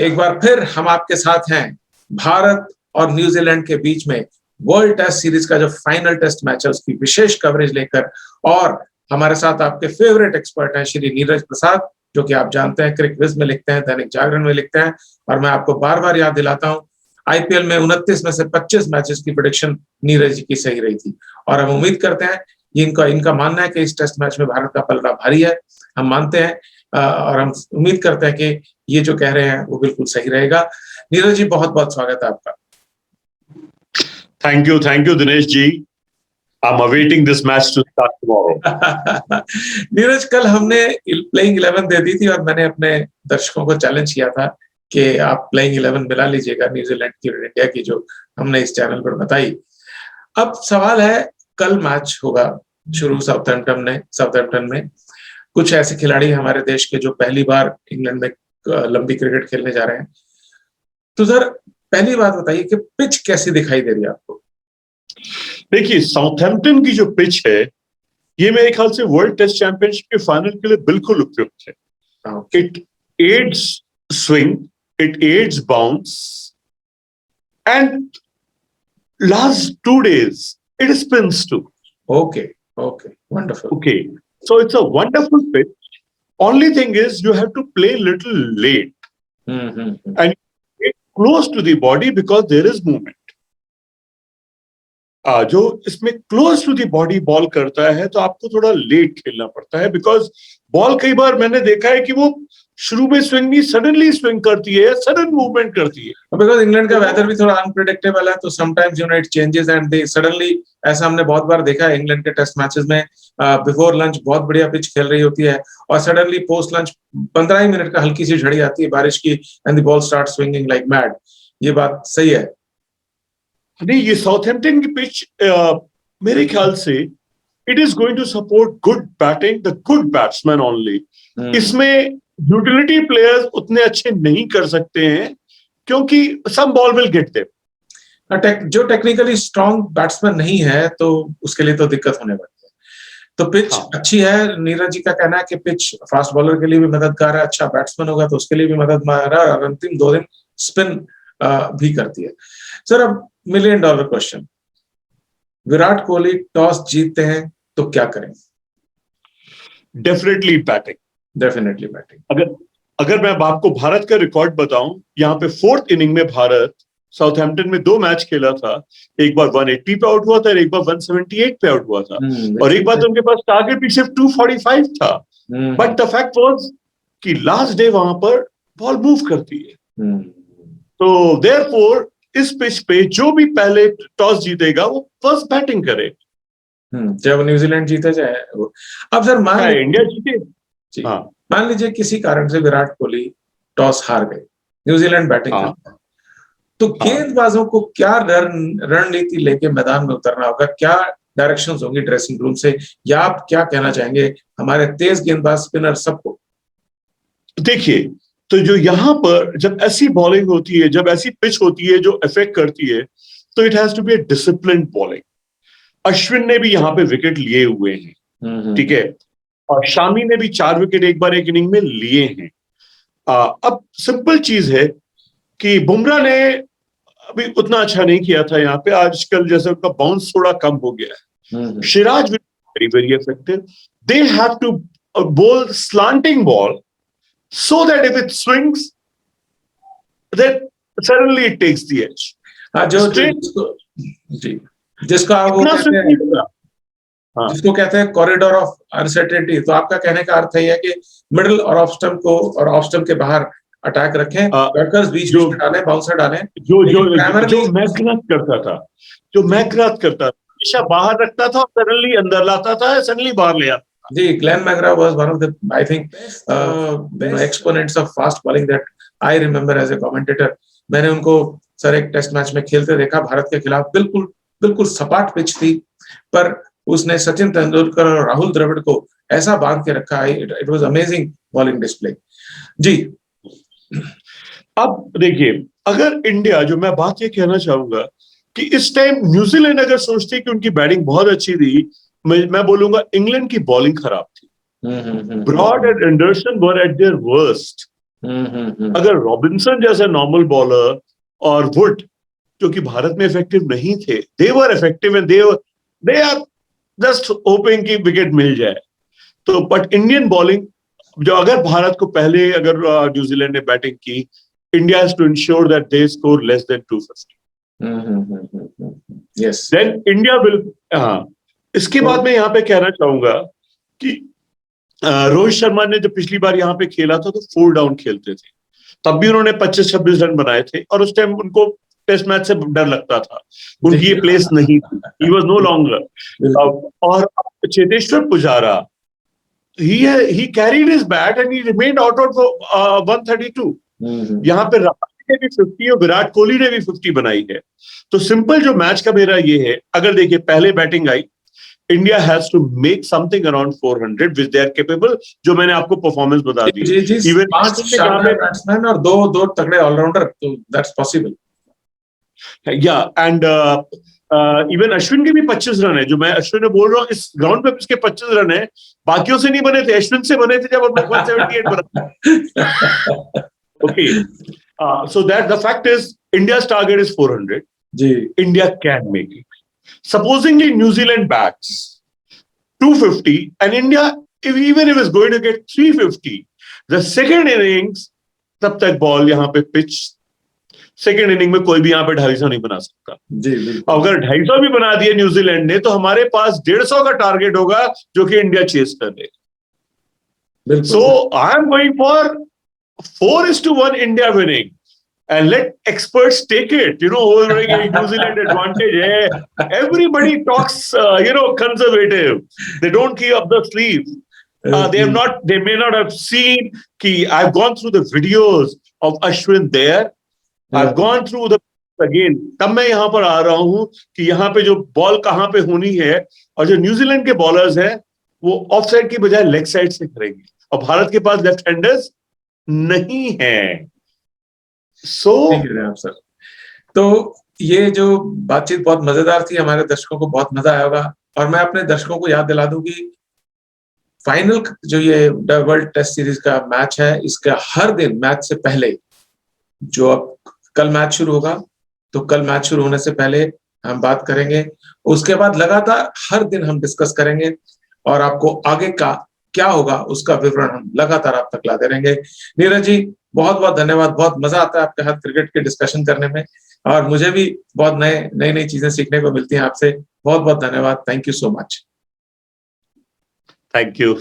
एक बार फिर हम आपके साथ हैं भारत और न्यूजीलैंड के बीच में वर्ल्ड टेस्ट सीरीज का जो फाइनल टेस्ट मैच है उसकी विशेष कवरेज लेकर। और हमारे साथ आपके फेवरेट एक्सपर्ट हैं श्री नीरज प्रसाद, जो कि आप जानते हैं क्रिक विज में लिखते हैं, दैनिक जागरण में लिखते हैं। और मैं आपको बार बार याद दिलाता हूं, आईपीएल में 29 में से 25 मैचेस की प्रेडिक्शन नीरज जी की सही रही थी। और हम उम्मीद करते हैं, इनका मानना है कि इस टेस्ट मैच में भारत का पलड़ा भारी है। हम मानते हैं और हम उम्मीद करते हैं कि ये जो कह रहे हैं वो बिल्कुल सही रहेगा। नीरज जी, बहुत बहुत स्वागत है आपका। Thank you Dinesh ji. I'm awaiting this match to start tomorrow. Neeraj, कल हमने प्लेइंग 11 दे दी थी और मैंने अपने दर्शकों को चैलेंज किया था कि आप प्लेइंग 11 मिला लीजिएगा न्यूजीलैंड की और इंडिया की, जो हमने इस चैनल पर बताई। अब सवाल है, कल मैच होगा शुरू साउथहैम्पटन में। कुछ ऐसे खिलाड़ी हमारे देश के जो पहली बार इंग्लैंड में लंबी क्रिकेट खेलने जा रहे हैं। तो सर, पहली बात बताइए कि पिच कैसी दिखाई दे रही है आपको? देखिए, साउथहैम्पटन की जो पिच है ये मेरे ख्याल से वर्ल्ड टेस्ट चैंपियनशिप के फाइनल के लिए बिल्कुल उपयुक्त है। It adds swing, it adds bounce, and last 2 days it spins too. Okay, wonderful. Okay, so it's a wonderful pitch. Only thing is you have to play little late. And get close to the body because there is movement. जो इसमें close to the body ball करता है तो आपको थोड़ा late खेलना पड़ता है, बिकॉज बॉल कई बार मैंने देखा है कि वो शुरू में स्विंग नहीं, सडनली स्विंग करती है, सडन मूवमेंट करती है। बिकॉज इंग्लैंड का वेदर भी थोड़ा अनप्रेडिक्टेबल है, तो sometimes it changes and they suddenly, ऐसा हमने बहुत बार देखा है इंग्लैंड के टेस्ट मैचेस में। बिफोर लंच बहुत बढ़िया पिच खेल रही होती है और सडनली पोस्ट लंच 15 ही मिनट का हल्की सी झड़ी आती है बारिश की, and the ball start swinging like mad. ये बात सही है? नहीं, ये साउथहैम्पटन की पिच मेरे ख्याल से it is going to support good batting, the good batsman only. इसमें यूटिलिटी प्लेयर्स उतने अच्छे नहीं कर सकते हैं क्योंकि some ball will get them. जो टेक्निकली स्ट्रॉन्ग बैट्समैन नहीं है तो उसके लिए तो दिक्कत होने वाली है। तो पिच अच्छी है। नीरज जी का कहना है कि पिच फास्ट बॉलर के लिए भी मददगार है, अच्छा बैट्समैन होगा तो उसके लिए भी मददगार है, और अंतिम 2 दिन स्पिन भी करती है। सर, अब $1 million question, Virat Kohli toss जीतते हैं तो क्या करें? Definitely batting. अगर मैं आपको भारत का रिकॉर्ड बताऊं, यहाँ पे 4th इनिंग में भारत साउथहैम्पटन में 2 मैच खेला था। एक बार 180 पे आउट हुआ था और एक बार 178 पे आउट हुआ था, और एक बार तो उनके पास टारगेट भी सिर्फ 245 था। बट द फैक्ट वाज कि लास्ट डे वहां पर बॉल मूव करती है। तो देयरफॉर इस पिच पे जो भी पहले टॉस जीतेगा वो फर्स्ट बैटिंग करे, चाहे वो न्यूजीलैंड जीते चाहे वो। अब सर इंडिया जीते, मान लीजिए किसी कारण से विराट कोहली टॉस हार गए, न्यूजीलैंड बैटिंग करता है, तो गेंदबाजों को क्या रणनीति लेके मैदान में उतरना होगा? क्या डायरेक्शंस होंगी ड्रेसिंग रूम से, या आप क्या कहना चाहेंगे हमारे तेज गेंदबाज स्पिनर सबको? देखिए, तो जो यहाँ पर जब ऐसी बॉलिंग होती है, जब ऐसी पिच होती है जो इफेक्ट करती है, तो it has to be a disciplined bowling. Ashwin ने भी यहाँ पे विकेट लिए हुए हैं, ठीक है, और शामी ने भी 4 विकेट एक बार एक इनिंग में लिए हैं। अब सिंपल चीज है कि बुमराह ने अभी उतना अच्छा नहीं किया था यहाँ पे, आजकल जैसे उनका बाउंस थोड़ा कम हो गया है। Siraj very very effective. They have to bowl slanting ball so that if it swings, then suddenly it takes the edge. जिसको कहते हैं कॉरिडोर ऑफ अनसर्टेनिटी, तो आपका कहने का अर्थ है कि मिडिल और ऑफ स्टंप को और ऑफ स्टंप के बाहर अटैक रखें, बैकर्स बीच में डालें, बाउंसर डालें। जो मैकग्राथ करता था, हमेशा बाहर रखता था और सडनली अंदर लाता था, सडनली बाहर ले आता। जी, Glenn McGrath was one of the, I think, exponents of fast bowling that I remember as a commentator. मैंने उनको सर एक टेस्ट मैच में खेलते देखा भारत के खिलाफ। बिल्कुल सपाट पिच थी, पर उसने सचिन तेंदुलकर और राहुल द्रविड़ को ऐसा बांध के रखा है। It was amazing bowling display. जी, अब देखिए, अगर इंडिया, जो मैं बात ये कहना चाहूंगा कि इस टाइम न्यूजीलैंड अगर सोचती कि उनकी बैटिंग बहुत अच्छी थी, मैं बोलूंगा इंग्लैंड की बॉलिंग खराब थी। Broad and Anderson were at their worst. अगर रॉबिन्सन जैसे नॉर्मल बॉलर और वुड जो कि भारत में इफेक्टिव नहीं थे, they were effective and they are just hoping कि विकेट मिल जाए। तो बट इंडियन बॉलिंग जो अगर भारत को पहले अगर न्यूजीलैंड ने बैटिंग की, India has to ensure that they score less than 250। Yes, then India will. हाँ, इसके बाद मैं यहाँ पे कहना चाहूंगा कि रोहित शर्मा ने जब पिछली बार यहाँ पे खेला था तो 4 डाउन खेलते थे, तब भी उन्होंने 25-26 रन बनाए थे और उस टाइम उनको टेस्ट मैच से डर लगता था, उनकी ये प्लेस नहीं थी, ही वाज नो लॉन्गर। और Cheteshwar Pujara, he carried his bat and he remained out for 132। यहाँ पे राहुल ने भी 50 और विराट कोहली ने भी 50 बनाई है। तो सिंपल जो मैच का मेरा ये है, अगर देखिए पहले बैटिंग आई, India has to make something around 400 which they are capable, जो मैंने आपको परफॉर्मेंस बता दी। इवन 5 शानदार बैट्समैन और दो तगड़े ऑलराउंडर, तो दैट्स पॉसिबल। या एंड इवन अश्विन के भी 25 रन है, जो मैं अश्विन ने बोल रहा हूँ, इस ग्राउंड पे इसके 25 रन है, बाकियों से नहीं बने थे, अश्विन से बने थे जब हम 178 बना। Okay, so that the fact is India's target is 400। जी, India can make it। Supposingly New Zealand bats 250 and India even if it's going to get 350, the second innings, तब तक बॉल यहाँ पे पिच, सेकेंड इनिंग में कोई भी यहाँ पे 250 नहीं बना सकता। जी, अगर 250 भी बना दिए न्यूजीलैंड ने, तो हमारे पास 150 का टारगेट होगा जो कि इंडिया चेस कर ले। So I am going for 4:1 India winning and let experts take it, over New Zealand advantage hai, everybody talks conservative, they don't keep up the sleeves, they may not have seen ki I've gone through the videos of Ashwin there, I've gone through the again, तब मैं यहाँ पर आ रहा हूँ कि यहाँ पे जो बॉल कहाँ पे होनी है, और जो न्यूजीलैंड के बॉलर्स हैं वो ऑफ साइड की बजाय लेग साइड से करेंगे, और भारत के पास लेफ्ट हैंडर्स नहीं है। सर, तो ये जो बातचीत बहुत मजेदार थी, हमारे दर्शकों को बहुत मजा आया होगा। और मैं अपने दर्शकों को याद दिला दूं कि फाइनल जो ये वर्ल्ड टेस्ट सीरीज का मैच है, इसका हर दिन मैच से पहले, जो अब कल मैच शुरू होगा, तो कल मैच शुरू होने से पहले हम बात करेंगे, उसके बाद लगातार हर दिन हम डिस्कस करेंगे और आपको आगे का क्या होगा उसका विवरण हम लगातार आप तक लाते रहेंगे। नीरज जी, बहुत बहुत धन्यवाद, बहुत मजा आता है आपके साथ क्रिकेट के डिस्कशन करने में, और मुझे भी बहुत नई चीजें सीखने को मिलती हैं आपसे। बहुत बहुत धन्यवाद, thank you so much. Thank you.